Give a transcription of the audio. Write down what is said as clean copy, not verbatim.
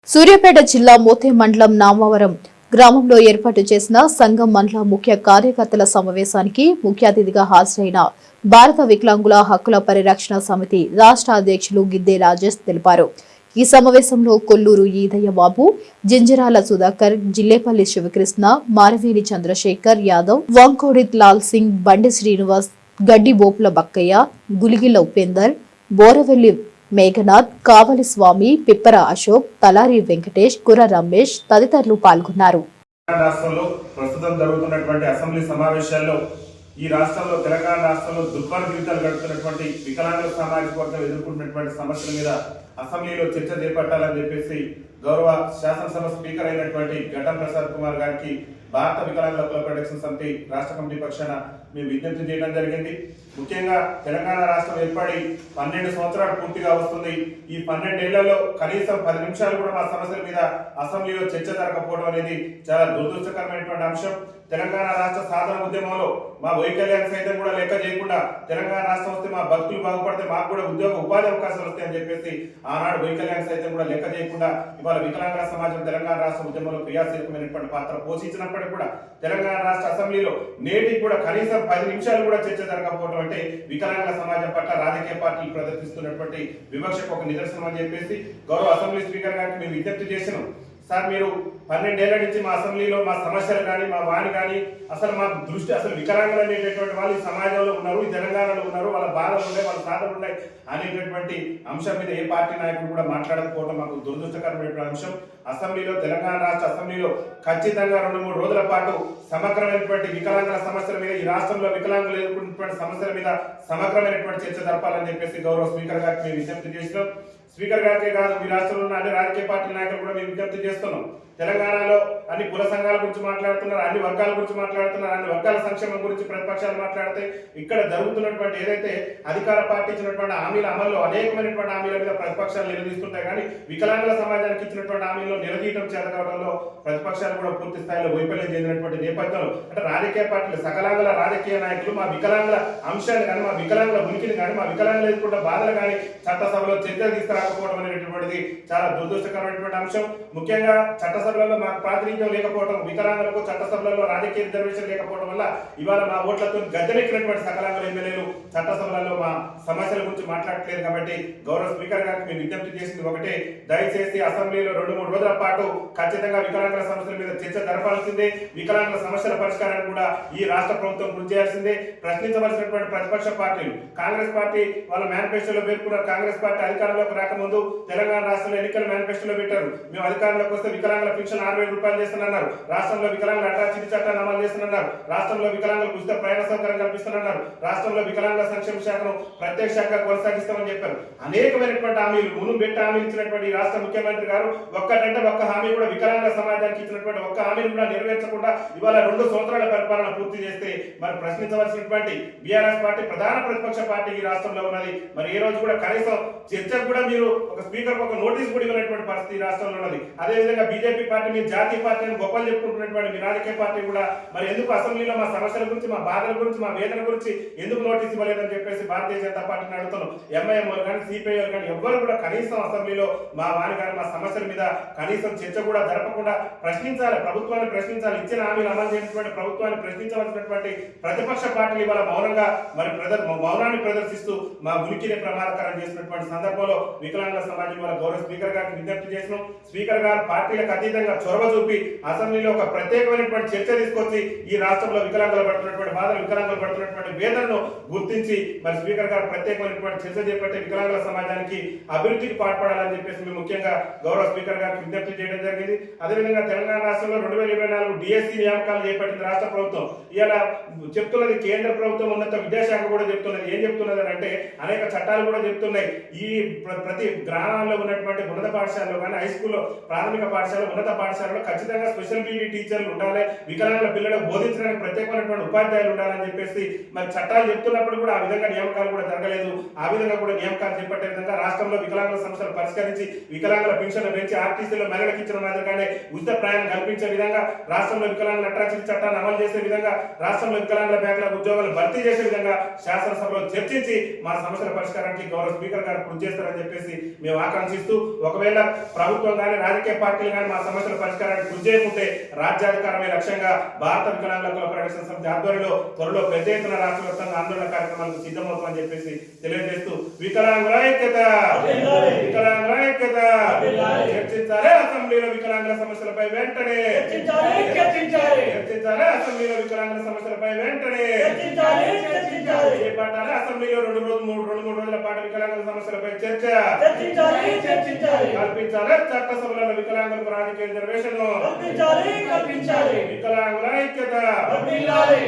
సూర్యాపేట జిల్లా మోతే మండలం నామవరం గ్రామంలో ఏర్పాటు చేసిన సంఘం మండల ముఖ్య కార్యకర్తల సమావేశానికి ముఖ్య అతిథిగా హాజరైన భారత వికలాంగుల హక్కుల పరిరక్షణ సమితి రాష్ట్ర అధ్యక్షులు గిద్దే రాజేష్ తెలిపారు. ఈ సమావేశంలో కొల్లూరు ఈదయ్య బాబు, జింజరాల సుధాకర్, జిల్లేపల్లి శివకృష్ణ, మారవేలి చంద్రశేఖర్ యాదవ్, వంకోడిత్ లాల్ సింగ్, బండి శ్రీనివాస్, గడ్డి బోపుల బక్కయ్య, గులిగిల ఉపేందర్, బోరవెల్లి మేఘనాథ్, కావలి స్వామి, పిప్పర అశోక్, తలారి వెంకటేష్, కుర్ర రమేష్ తదితరులు పాల్గొన్నారు. రాష్ట్రంలో ప్రస్తుతం జరుగుతున్నటువంటి అసెంబ్లీ సమావేశాల్లో ఈ రాష్ట్రంలో తెలంగాణ రాష్ట్రంలో దుర్భర జీవితాలు గడుపుతున్నటువంటి వికలాంగుల సామాజిక వర్గం ఎదుర్కొంటున్నటువంటి సమస్యల మీద అసెంబ్లీలో చర్చ చేపట్టాలని చెప్పేసి గౌరవ శాసనసభ స్పీకర్ అయినటువంటి ఘటం ప్రసాద్ కుమార్ గారికి భారత వికలాంగుల హక్కుల ప్రొటెక్షన్ సమితి రాష్ట్ర కమిటీ పక్షాన మేము విజ్ఞప్తి చేయడం జరిగింది. ముఖ్యంగా తెలంగాణ రాష్ట్రం ఏర్పడి 12 సంవత్సరాలు పూర్తిగా వస్తుంది. ఈ 12 ఏళ్లలో కనీసం 10 నిమిషాలు కూడా మా సమస్యల మీద అసెంబ్లీలో చర్చ జరగకపోవడం అనేది చాలా దురదృష్టకరమైనటువంటి అంశం. తెలంగాణ రాష్ట్ర సాధన ఉద్యమంలో మా వైకల్యాన్ని సైతం కూడా లెక్క చేయకుండా తెలంగాణ రాష్ట్రం వస్తే మా బతుకులు బాగుపడితే మాకు కూడా ఉద్యోగ ఉపాధి అవకాశాలు వస్తాయని చెప్పేసి ఆనాడు వైకల్యాన్ని సైతం కూడా లెక్క చేయకుండా ఇవాళ వికలాంగుల సమాజం తెలంగాణ రాష్ట్ర ఉద్యమంలో క్రియాశీలకమైనటువంటి పాత్ర పోషించినప్పటికీ కూడా తెలంగాణ రాష్ట్ర అసెంబ్లీలో నేటికి కూడా కనీసం 10 నిమిషాలు కూడా చర్చ జరగకపోవడం అంటే వికలాంగుల సమాజం పట్ల రాజకీయ పార్టీలు ప్రదర్శిస్తున్నటువంటి వివక్షకు ఒక నిదర్శనం అని చెప్పేసి గౌరవ అసెంబ్లీ స్పీకర్ గారికి మేము విజ్ఞప్తి చేసినాం. సార్, మీరు 12 ఏళ్ల నుంచి మా అసెంబ్లీలో మా సమస్యలు కానీ మా వాణి కానీ అసలు మా దృష్టి అసలు వికలాంగులు అనేటటువంటి వాళ్ళు ఈ సమాజంలో ఉన్నారు, ఈ తెలంగాణలో ఉన్నారు, వాళ్ళ బాధలు ఉన్నాయి, వాళ్ళ సాధనలు ఉన్నాయి అనేటటువంటి అంశం మీద ఏ పార్టీ నాయకుడు కూడా మాట్లాడకపోవడం మాకు దురదృష్టకరమైనటువంటి అంశం. అసెంబ్లీలో తెలంగాణ రాష్ట్ర అసెంబ్లీలో ఖచ్చితంగా 2-3 రోజుల పాటు సమగ్రమైనటువంటి వికలాంగుల సమస్యల మీద ఈ రాష్ట్రంలో వికలాంగులు ఎదుర్కొంటున్నటువంటి సమస్యల మీద సమగ్రమైనటువంటి చర్చ జరపాలని చెప్పేసి గౌరవ స్పీకర్ గారికి మేము విజ్ఞప్తి చేసినాం. స్పీకర్ గారికే కాదు, ఈ రాష్ట్రంలో ఉన్న అన్ని రాజకీయ పార్టీ నాయకులు కూడా మేము విజ్ఞప్తి చేస్తున్నాం. తెలంగాణలో అన్ని కుల సంఘాల గురించి మాట్లాడుతున్నారు, అన్ని వర్గాల గురించి మాట్లాడుతున్నారు, అన్ని వర్గాల సంక్షేమం గురించి ప్రతిపక్షాలు మాట్లాడితే ఇక్కడ జరుగుతున్నటువంటి ఏదైతే అధికార పార్టీ ఇచ్చినటువంటి హామీల అమల్లో అనేకమైనటువంటి హామీల మీద ప్రతిపక్షాలు నిలదీస్తుంటాయి. కానీ వికలాంగుల సమాజానికి ఇచ్చినటువంటి హామీల్లో నిలదీయడం చేతకావడంలో ప్రతిపక్షాలు కూడా పూర్తి స్థాయిలో వైఫల్యం చెందినటువంటి నేపథ్యంలో అంటే రాజకీయ పార్టీలు సకలాంగుల రాజకీయ నాయకులు మా వికలాంగుల అంశాన్ని కానీ మా వికలాంగుల ఉనికిని కానీ మా వికలాంగులు ఎదుర్కొంటున్న బాధలు కానీ చట్టసభలో చర్చలు తీసుకురాకపోవడం అనేటటువంటిది చాలా దురదృష్టకరమైనటువంటి అంశం. ముఖ్యంగా చట్టసభలలో మాకు ప్రాతినిధ్యం లేకపోవడం, వికలాంగులకు చట్టసభలలో రాజకీయ రిజర్వేషన్ లేకపోవడం వల్ల ఇవాళ మా ఓట్లతో గద్దెనెక్కినటువంటి సకలాంగుల ఎమ్మెల్యేలు చట్టసభలలో మా సమస్యల గురించి మాట్లాడట్లేదు. కాబట్టి గౌరవ స్పీకర్ గారికి మేము విజ్ఞప్తి చేసింది ఒకటే, దయచేసి అసెంబ్లీలో 2-3 రోజుల పాటు ఖచ్చితంగా వికలాంగుల సమస్యల మీద చర్చ జరపాల్సిందే. వికలాంగుల సమస్యల పరిష్కారాన్ని కూడా ఈ రాష్ట్ర ప్రభుత్వం కృషి చేయాల్సిందే. ప్రశ్నించవలసినటువంటి ప్రతిపక్ష పార్టీలు కాంగ్రెస్ పార్టీ వాళ్ళ మేనిఫెస్టోలో పేర్కొన్నారు. కాంగ్రెస్ పార్టీ అధికారంలోకి రాకముందు తెలంగాణ రాష్ట్రంలో ఎన్నికల మేనిఫెస్టోలో పెట్టారు, మేము అధికారంలోకి వస్తే వికలాంగుల పెన్షన్ 6,000 రూపాయలు చేస్తున్నారు, రాష్ట్రంలో వికలాంగుల అట్రాసిటీ చట్టాన్ని అమలు చేస్తున్నారు, రాష్ట్రంలో వికలాంగులకు ఉచిత ప్రయాణ సౌకర్యం కల్పిస్తున్నారు, రాష్ట్రంలో వికలాంగుల సంక్షేమ శాఖను ప్రత్యేక శాఖ కొనసాగిస్తామని చెప్పారు. అనేకమైనటువంటి హామీలు మును బెట్ట హామీలు ఇచ్చినటువంటి ఈ రాష్ట్ర ముఖ్యమంత్రి గారు ఒక్కటంటే ఒక్క హామీ కూడా వికలాంగుల సమాజానికి ఇచ్చినటువంటి ఒక్క హామీని కూడా నెరవేర్చకుండా ఇవాళ 2 సంవత్సరాల పరిపాలన పూర్తి చేస్తే మరి ప్రశ్నించవలసినటువంటి బీఆర్ఎస్ పార్టీ ప్రధాన ప్రతిపక్ష పార్టీ ఈ రాష్ట్రంలో ఉన్నది. మరి ఈ రోజు కూడా కనీసం చర్చకు కూడా మీరు ఒక స్పీకర్ ఒక నోటీస్ కూడా ఇవ్వనటువంటి పరిస్థితి రాష్ట్రంలో ఉన్నది. అదేవిధంగా బీజేపీ పార్టీ మీరు జాతీయ పార్టీని గొప్పలు చెప్పుకుంటున్నటువంటి మీ రాజకీయ పార్టీ కూడా మరి ఎందుకు అసెంబ్లీలో మా సమస్యల గురించి, మా బాధల గురించి, మా వేదన గురించి ఎందుకు నోటీస్ ఇవ్వలేదని చెప్పేసి భారతీయ జనతా పార్టీని అడుగుతున్నాం. ఎంఐఎం కానీ సిపిఐ కానీ ఎవ్వరు కూడా కనీసం అసెంబ్లీలో మా వారి కానీ మా సమస్యల మీద కనీసం చర్చ కూడా జరపకుండా ప్రశ్నించాలి, ప్రభుత్వాన్ని ప్రశ్నించాలి, ఇచ్చిన హామీలు అమలు చేసినటువంటి ప్రభుత్వాన్ని ప్రశ్నించవలసినటువంటి ప్రతిపక్ష పార్టీలు ఇవాళ మౌనంగా మరి మౌనాన్ని ప్రదర్శిస్తూ మా ఉనికిని ప్రమాదకరం చేసినటువంటి సందర్భంలో వికలాంగుల సమాజం వల్ల గౌరవ స్పీకర్ గారికి విజ్ఞప్తి చేసినాం. స్పీకర్ గారు పార్టీలకు అతీతంగా చొరవ చూపి అసెంబ్లీలో ఒక ప్రత్యేకమైనటువంటి చర్చ తీసుకొచ్చి ఈ రాష్ట్రంలో వికలాంగులు పడుతున్నటువంటి బాధలు, వికలాంగులు పడుతున్నటువంటి వేదనను గుర్తించి మరి స్పీకర్ గారు ప్రత్యేకమైనటువంటి చర్చ చేపట్టి వికలాంగుల సమాజానికి అభివృద్ధికి పాటుపడాలని చెప్పేసి మేము ముఖ్యంగా గౌరవ స్పీకర్ గారికి విజ్ఞప్తి చేయడం జరిగింది. అదేవిధంగా తెలంగాణ రాష్ట్రంలో 2024 డిఎస్సి నియామకాలు చేపట్టింది రాష్ట్ర ప్రభుత్వం. ఇలా చెప్తున్నది కేంద్ర ప్రభుత్వం, ఉన్నత విద్యాశాఖ కూడా చెప్తున్నది. ఏం చెప్తున్నది అంటే అనేక చట్టాలు కూడా చెప్తున్నాయి. ఈ ప్రతి గ్రామాల్లో ఉన్నటువంటి ఉన్నత పాఠశాలలో కానీ హై స్కూల్లో ప్రాథమిక పాఠశాల ఉన్నత పాఠశాలలో ఖచ్చితంగా స్పెషల్ పీడీ టీచర్లు ఉండాలి, వికలాంగుల పిల్లలకు బోధించడానికి ప్రత్యేకమైనటువంటి ఉపాధ్యాయులు ఉండాలని చెప్పేసి మరి చట్టాలు చెప్తున్నప్పుడు కూడా ఆ విధంగా నియామకాలు కూడా జరగలేదు. ఆ విధంగా కూడా నియామకాలు చేపట్టే విధంగా రాష్ట్రంలో వికలాంగుల సమస్యలు పరిష్కరించి వికలాంగుల పెన్షన్లు పెంచి ఆర్టీసీలో మహిళలకు ఇచ్చిన మాదిరిగానే ఉచిత ప్రయాణం కల్పించే విధంగా, రాష్ట్రంలో వికలాంగుల అట్రాసిటీ చట్టాన్ని అమలు చేసే విధంగా, రాష్ట్రంలో వికలాంగుల బ్యాక్లాగ్ ఉద్యోగాలు భర్తీ చేసే విధంగా శాసనసభలో చర్చించి మా సమస్యల పరిష్కారానికి గౌరవ స్పీకర్ గారు కృషి చేస్తారని చెప్పేసి మేము ఆకాంక్షిస్తూ, ఒకవేళ ప్రభుత్వం కానీ రాజకీయ పార్టీలు కానీ మా సమస్యల పరిష్కారానికి కృషి చేయకుంటే రాజ్యాధికారమే లక్ష్యంగా భారత వికలాంగుల హక్కుల పరిరక్షణ సమితి ఆధ్వర్యంలో త్వరలో పెద్ద ఎత్తున రాష్ట్ర వ్యాప్తంగా ఆందోళన కార్యక్రమాలకు సిద్ధమవుతామని చెప్పేసి తెలియజేస్తూ, వికలాంగుల ఐక్యత, వికలాంగుల ఐక్యత, చర్చించాలి అసెంబ్లీలో వికలాంగుల సమస్యలపై వెంటనే, చర్చించాలి అసెంబ్లీలో వికలాంగుల సమస్యలపై వెంటనే చేపట్టాలి. అసెంబ్లీలో 2-3 రోజుల పాటు వికలాంగుల సమస్యలపై చర్చ కల్పించాలి. చట్టసభలలో వికలాంగులకు రాజకీయ రిజర్వేషన్, వికలాంగుల ఐక్యత, వర్ధిల్లాలి